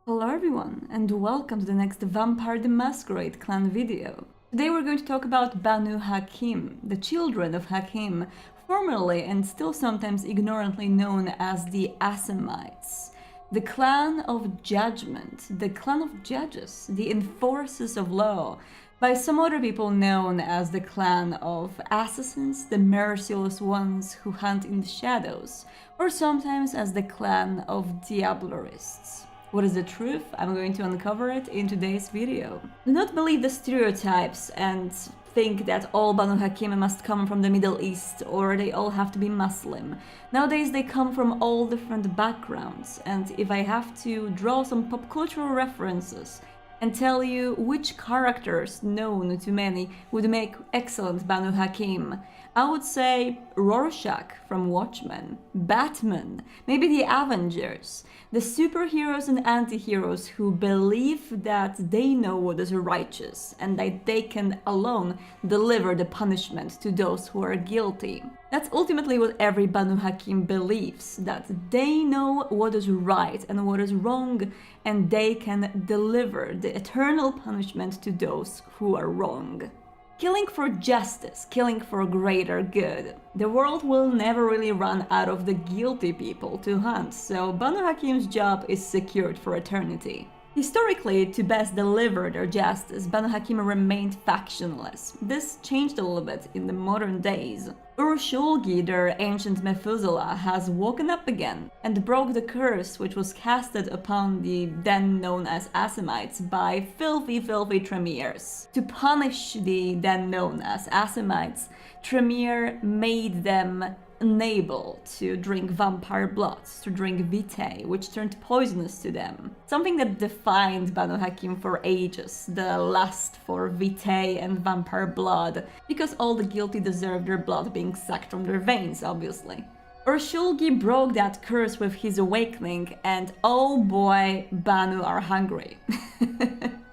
Hello everyone, and welcome to the next Vampire the Masquerade clan video. Today we're going to talk about BANU HAQIM, the children of Hakim, formerly and still sometimes ignorantly known as the ASSAMITEs. The clan of judgment, the clan of judges, the enforcers of law, by some other people known as the clan of assassins, the merciless ones who hunt in the shadows, or sometimes as the clan of diablerists. What is the truth? I'm going to uncover it in today's video. Do not believe the stereotypes and think that all BANU HAQIM must come from the Middle East or they all have to be Muslim. Nowadays they come from all different backgrounds, and if I have to draw some pop cultural references and tell you which characters known to many would make excellent BANU HAQIM, I would say Rorschach from Watchmen, Batman, maybe the Avengers, the superheroes and anti-heroes who believe that they know what is righteous and that they can alone deliver the punishment to those who are guilty. That's ultimately what every BANU HAQIM believes, that they know what is right and what is wrong, and they can deliver the eternal punishment to those who are wrong. Killing for justice, killing for greater good. The world will never really run out of the guilty people to hunt, so BANU HAQIM's job is secured for eternity. Historically, to best deliver their justice, BANU HAQIM remained factionless. This changed a little bit in the modern days. Ur-shulgi, their ancient Methuselah, has woken up again and broke the curse which was casted upon the then known as Assamites by filthy Tremiers. To punish the then known as Assamites, Tremere made them unable to drink vampire blood, to drink vitae, which turned poisonous to them. Something that defined BANU HAQIM for ages, the lust for vitae and vampire blood, because all the guilty deserved their blood being sucked from their veins, obviously. ur-shulgi broke that curse with his awakening, and oh boy, BANU are hungry.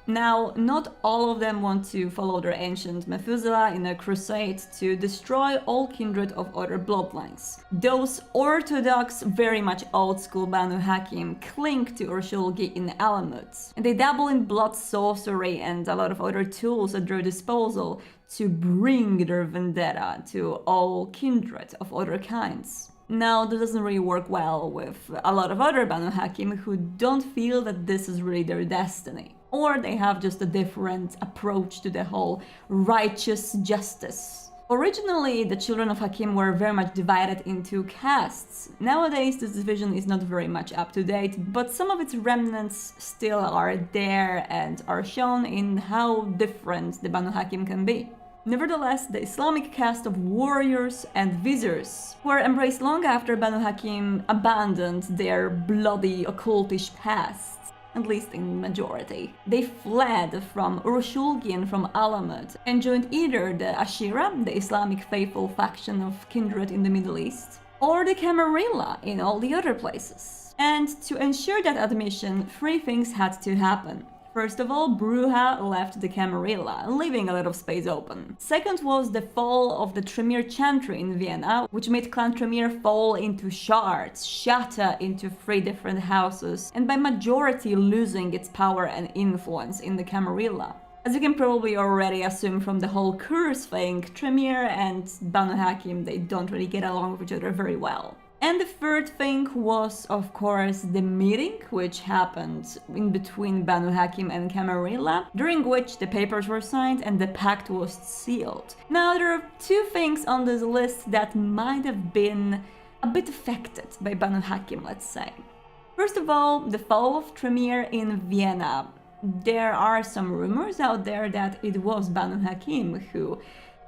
Now, not all of them want to follow their ancient Methuselah in a crusade to destroy all kindred of other bloodlines. Those orthodox, very much old-school BANU HAQIM cling to ur-shulgi in Alamut, and they dabble in blood sorcery and a lot of other tools at their disposal to bring their vendetta to all kindred of other kinds. Now, this doesn't really work well with a lot of other BANU HAQIM who don't feel that this is really their destiny. Or they have just a different approach to the whole righteous justice. Originally, the children of Hakim were very much divided into castes. Nowadays, this division is not very much up to date, but some of its remnants still are there and are shown in how different the BANU HAQIM can be. Nevertheless, the Islamic caste of warriors and viziers were embraced long after BANU HAQIM abandoned their bloody occultish pasts, at least in majority. They fled from ur-shulgi and from Alamut and joined either the Ashira, the Islamic faithful faction of kindred in the Middle East, or the Camarilla in all the other places. And to ensure that admission, three things had to happen. First of all, Bruja left the Camarilla, leaving a lot of space open. Second was the fall of the Tremere chantry in Vienna, which made Clan Tremere fall into shards, shatter into three different houses, and by majority losing its power and influence in the Camarilla. As you can probably already assume from the whole curse thing, Tremere and BANU HAQIM, they don't really get along with each other very well. And the third thing was, of course, the meeting, which happened in between BANU HAQIM and Camarilla, during which the papers were signed and the pact was sealed. Now, there are two things on this list that might have been a bit affected by BANU HAQIM, let's say. First of all, the fall of Tremere in Vienna. There are some rumors out there that it was BANU HAQIM who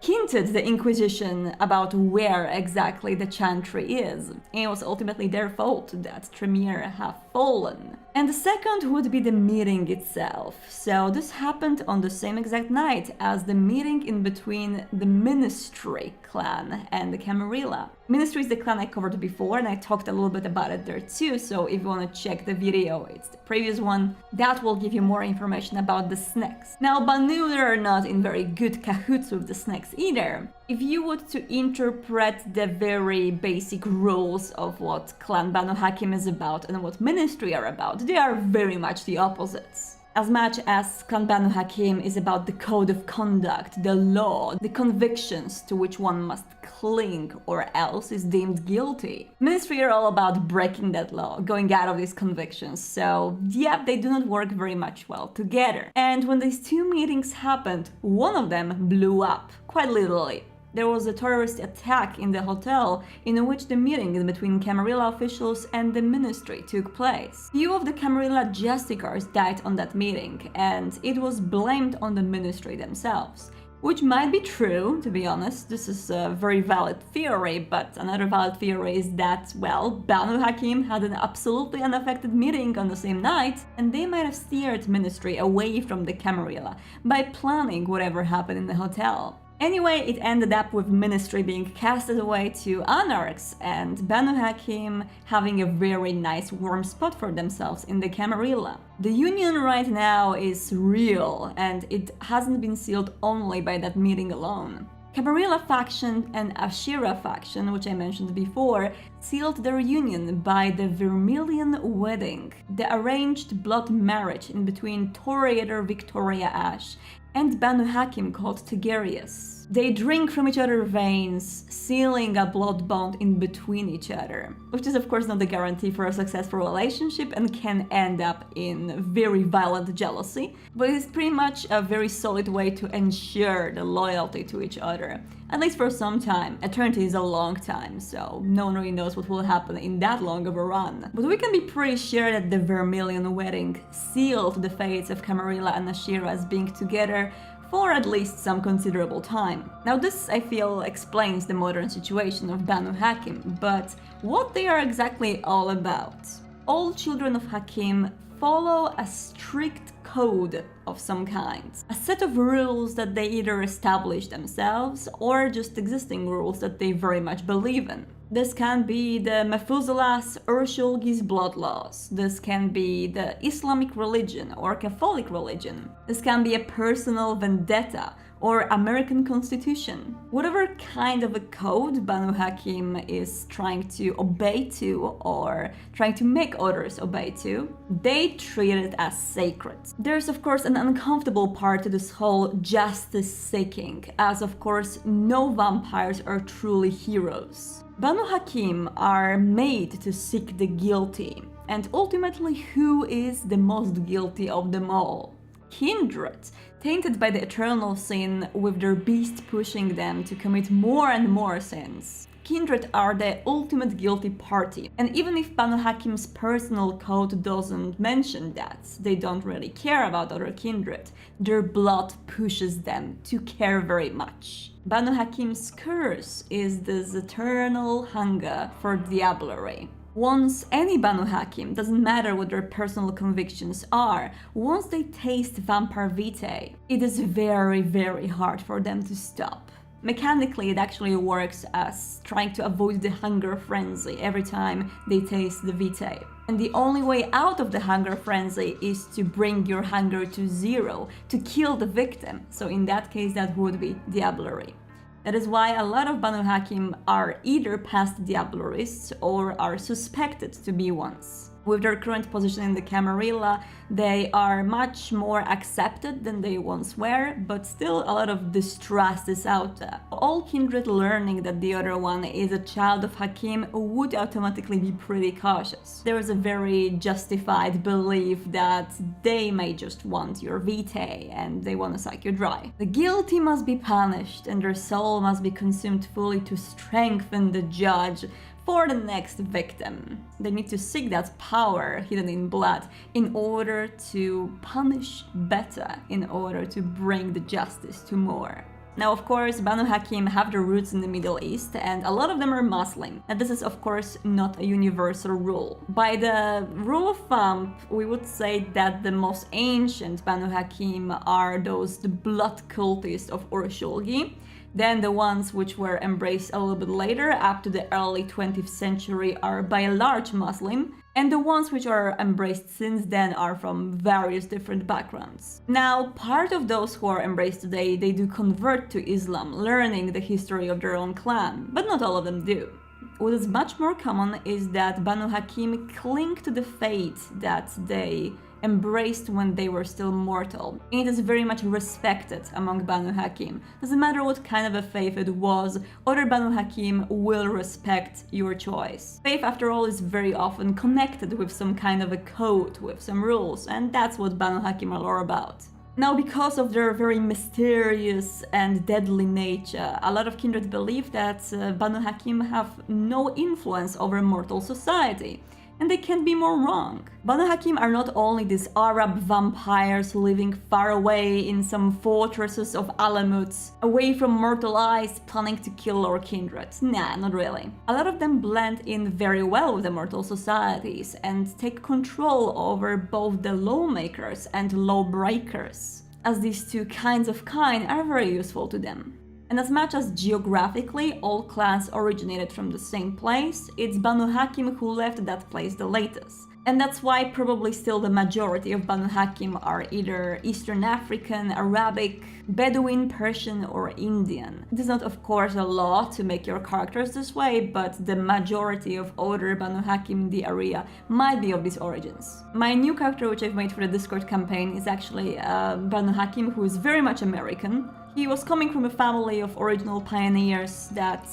hinted the Inquisition about where exactly the chantry is. And it was ultimately their fault that Tremere have fallen. And the second would be the meeting itself. So this happened on the same exact night as the meeting in between the Ministry clan and the Camarilla. Ministry is the clan I covered before, and I talked a little bit about it there too, so if you want to check the video, it's the previous one, that will give you more information about the snacks. Now, BANU are not in very good cahoots with the snacks either. If you would to interpret the very basic rules of what Clan Banu Hakim is about and what Ministry are about, they are very much the opposites. As much as Clan Banu Hakim is about the code of conduct, the law, the convictions to which one must cling or else is deemed guilty, Ministry are all about breaking that law, going out of these convictions. So yeah, they do not work very much well together. And when these two meetings happened, one of them blew up, quite literally. There was a terrorist attack in the hotel in which the meeting between Camarilla officials and the ministry took place. Few of the Camarilla jesticars died on that meeting, and it was blamed on the ministry themselves. Which might be true, to be honest. This is a very valid theory, but another valid theory is that, well, Banu Hakim had an absolutely unaffected meeting on the same night, and they might have steered ministry away from the Camarilla by planning whatever happened in the hotel. Anyway, it ended up with ministry being casted away to anarchs and Banu Hakim having a very nice warm spot for themselves in the Camarilla. The union right now is real, and it hasn't been sealed only by that meeting alone. Camarilla faction and Ashira faction, which I mentioned before, sealed their union by the Vermillion Wedding, the arranged blood marriage in between Toreador Victoria Ash and Banu Hakim called Tigerius. They drink from each other's veins, sealing a blood bond in between each other, which is of course not a guarantee for a successful relationship and can end up in very violent jealousy, but it's pretty much a very solid way to ensure the loyalty to each other, at least for some time. Eternity is a long time, so no one really knows what will happen in that long of a run. But we can be pretty sure that the Vermillion Wedding sealed the fates of Camarilla and Ashira as being together for at least some considerable time. Now this, I feel, explains the modern situation of Banu Hakim, but what they are exactly all about. All children of Hakim follow a strict code of some kind. A set of rules that they either establish themselves or just existing rules that they very much believe in. This can be the Methuselah's ur-shulgi's blood laws. This can be the Islamic religion or Catholic religion. This can be a personal vendetta or American Constitution. Whatever kind of a code Banu Hakim is trying to obey to or trying to make others obey to, they treat it as sacred. There's of course an uncomfortable part to this whole justice seeking, as of course no vampires are truly heroes. Banu Hakim are made to seek the guilty, and ultimately who is the most guilty of them all? Kindred, tainted by the eternal sin with their beast pushing them to commit more and more sins. Kindred are the ultimate guilty party, and even if Banu Hakim's personal code doesn't mention that, they don't really care about other kindred, their blood pushes them to care very much. Banu Hakim's curse is this eternal hunger for diablerie. Once any Banu Hakim, doesn't matter what their personal convictions are, once they taste vampire vitae, it is very, very hard for them to stop. Mechanically, it actually works as trying to avoid the hunger frenzy every time they taste the vitae. And the only way out of the hunger frenzy is to bring your hunger to zero, to kill the victim. So in that case, that would be diablerie. That is why a lot of Banu Hakim are either past diablerists or are suspected to be ones. With their current position in the Camarilla, they are much more accepted than they once were, but still a lot of distrust is out there. All kindred learning that the other one is a child of Hakim would automatically be pretty cautious. There is a very justified belief that they may just want your vitae and they want to suck you dry. The guilty must be punished and their soul must be consumed fully to strengthen the judge for the next victim. They need to seek that power hidden in blood in order to punish better, in order to bring the justice to more. Now, of course, Banu Hakim have their roots in the Middle East, and a lot of them are Muslim. And this is, of course, not a universal rule. By the rule of thumb, we would say that the most ancient Banu Hakim are the blood cultists of ur-shulgi. Then the ones which were embraced a little bit later, up to the early 20th century, are by and large Muslim. and the ones which are embraced since then are from various different backgrounds. Now, part of those who are embraced today, they do convert to Islam, learning the history of their own clan, but not all of them do. What is much more common is that Banu Hakim cling to the faith that they embraced when they were still mortal. And it is very much respected among Banu Hakim. Doesn't matter what kind of a faith it was, other Banu Hakim will respect your choice. Faith, after all, is very often connected with some kind of a code, with some rules, and that's what Banu Hakim are all about. Now, because of their very mysterious and deadly nature, a lot of kindred believe that Banu Hakim have no influence over mortal society. And they can't be more wrong. Banu Hakim are not only these Arab vampires living far away in some fortresses of Alamuts, away from mortal eyes, planning to kill our kindred. Nah, not really. A lot of them blend in very well with the mortal societies and take control over both the lawmakers and lawbreakers, as these two kinds of kind are very useful to them. And as much as geographically all clans originated from the same place, it's Banu Hakim who left that place the latest. And that's why probably still the majority of Banu Hakim are either Eastern African, Arabic, Bedouin, Persian, or Indian. It is not, of course, a law to make your characters this way, but the majority of older Banu Hakim in the area might be of these origins. My new character, which I've made for the Discord campaign, is actually Banu Hakim, who is very much American. He was coming from a family of original pioneers that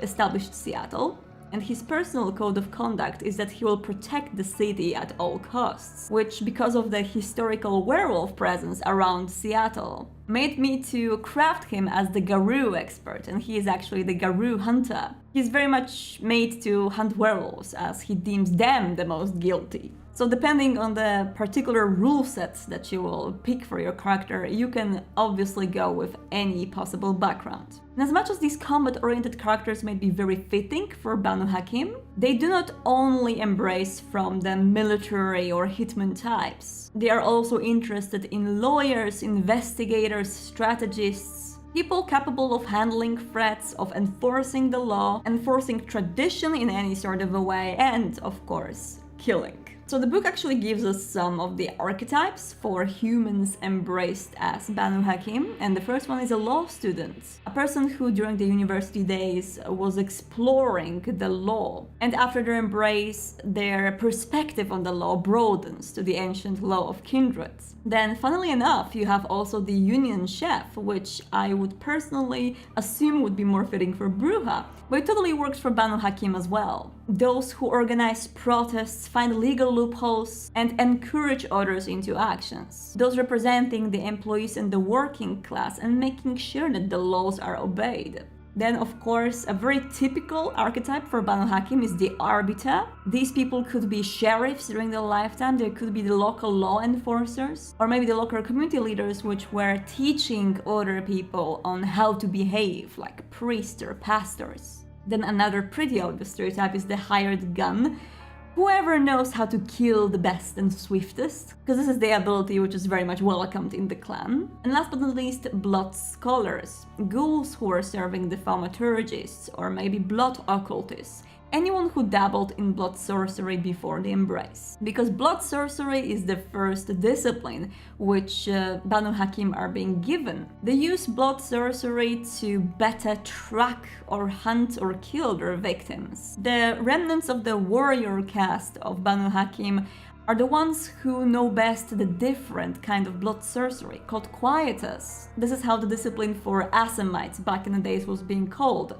established Seattle, and his personal code of conduct is that he will protect the city at all costs, which, because of the historical werewolf presence around Seattle, made me to craft him as the Garou expert, and he is actually the Garou hunter. He's very much made to hunt werewolves, as he deems them the most guilty. So depending on the particular rule sets that you will pick for your character, you can obviously go with any possible background. And as much as these combat-oriented characters may be very fitting for Banu Hakim, they do not only embrace from the military or hitman types. They are also interested in lawyers, investigators, strategists, people capable of handling threats, of enforcing the law, enforcing tradition in any sort of a way, and, of course, killing. So the book actually gives us some of the archetypes for humans embraced as Banu Hakim, and the first one is a law student, a person who during the university days was exploring the law, and after their embrace, their perspective on the law broadens to the ancient law of kindred. Then, funnily enough, you have also the union chef, which I would personally assume would be more fitting for Bruja, but it totally works for Banu Hakim as well. Those who organize protests, find legal loopholes, and encourage others into actions. Those representing the employees and the working class and making sure that the laws are obeyed. Then, of course, a very typical archetype for Banu Hakim is the arbiter. These people could be sheriffs during their lifetime, they could be the local law enforcers, or maybe the local community leaders which were teaching other people on how to behave, like priests or pastors. Then another pretty obvious stereotype is the hired gun. Whoever knows how to kill the best and swiftest, because this is the ability which is very much welcomed in the clan. And last but not least, blood scholars, ghouls who are serving the thaumaturgists, or maybe blood occultists, anyone who dabbled in blood sorcery before the embrace. Because blood sorcery is the first discipline which Banu Hakim are being given. They use blood sorcery to better track or hunt or kill their victims. The remnants of the warrior caste of Banu Hakim are the ones who know best the different kind of blood sorcery, called quietus. This is how the discipline for Assamites back in the days was being called.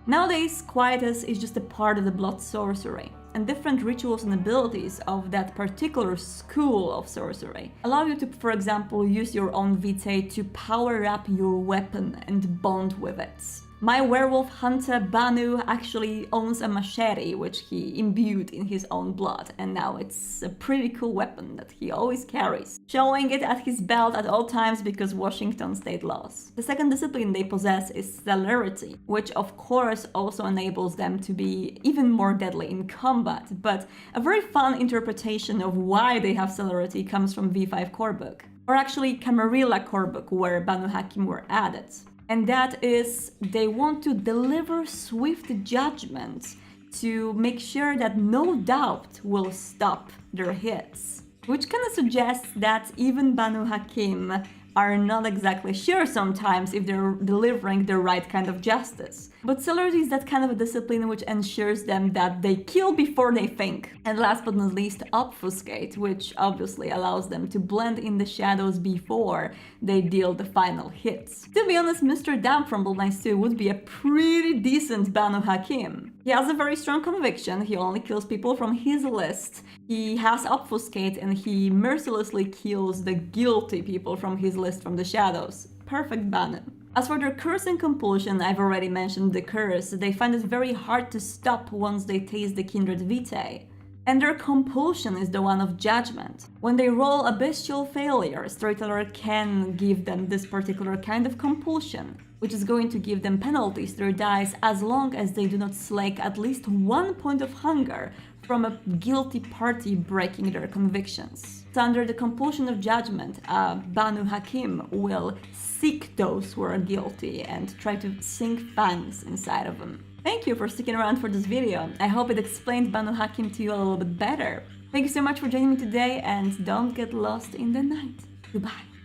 Nowadays, quietus is just a part of the blood sorcery, and different rituals and abilities of that particular school of sorcery allow you to, for example, use your own vitae to power up your weapon and bond with it. My werewolf hunter Banu actually owns a machete which he imbued in his own blood, and now it's a pretty cool weapon that he always carries, showing it at his belt at all times because Washington state laws. The second discipline they possess is celerity, which of course also enables them to be even more deadly in combat, but a very fun interpretation of why they have celerity comes from V5 core book, or actually Camarilla core book, where Banu Hakim were added. And that is, they want to deliver swift judgments to make sure that no doubt will stop their hits. Which kind of suggests that even Banu Hakim are not exactly sure sometimes if they're delivering the right kind of justice. But celerity is that kind of a discipline which ensures them that they kill before they think. And last but not least, obfuscate, which obviously allows them to blend in the shadows before they deal the final hits. To be honest, Mr. Dam from Bloodlines 2 would be a pretty decent Banu Hakim. He has a very strong conviction, he only kills people from his list. He has obfuscate and he mercilessly kills the guilty people from his list from the shadows. Perfect Banu. As for their curse and compulsion, I've already mentioned the curse. They find it very hard to stop once they taste the kindred vitae. And their compulsion is the one of judgment. When they roll a bestial failure, storyteller can give them this particular kind of compulsion, which is going to give them penalties to their dice as long as they do not slake at least 1 point of hunger from a guilty party breaking their convictions. So under the compulsion of judgment, Banu Hakim will seek those who are guilty and try to sink fangs inside of them. Thank you for sticking around for this video. I hope it explained Banu Hakim to you a little bit better. Thank you so much for joining me today and don't get lost in the night. Goodbye.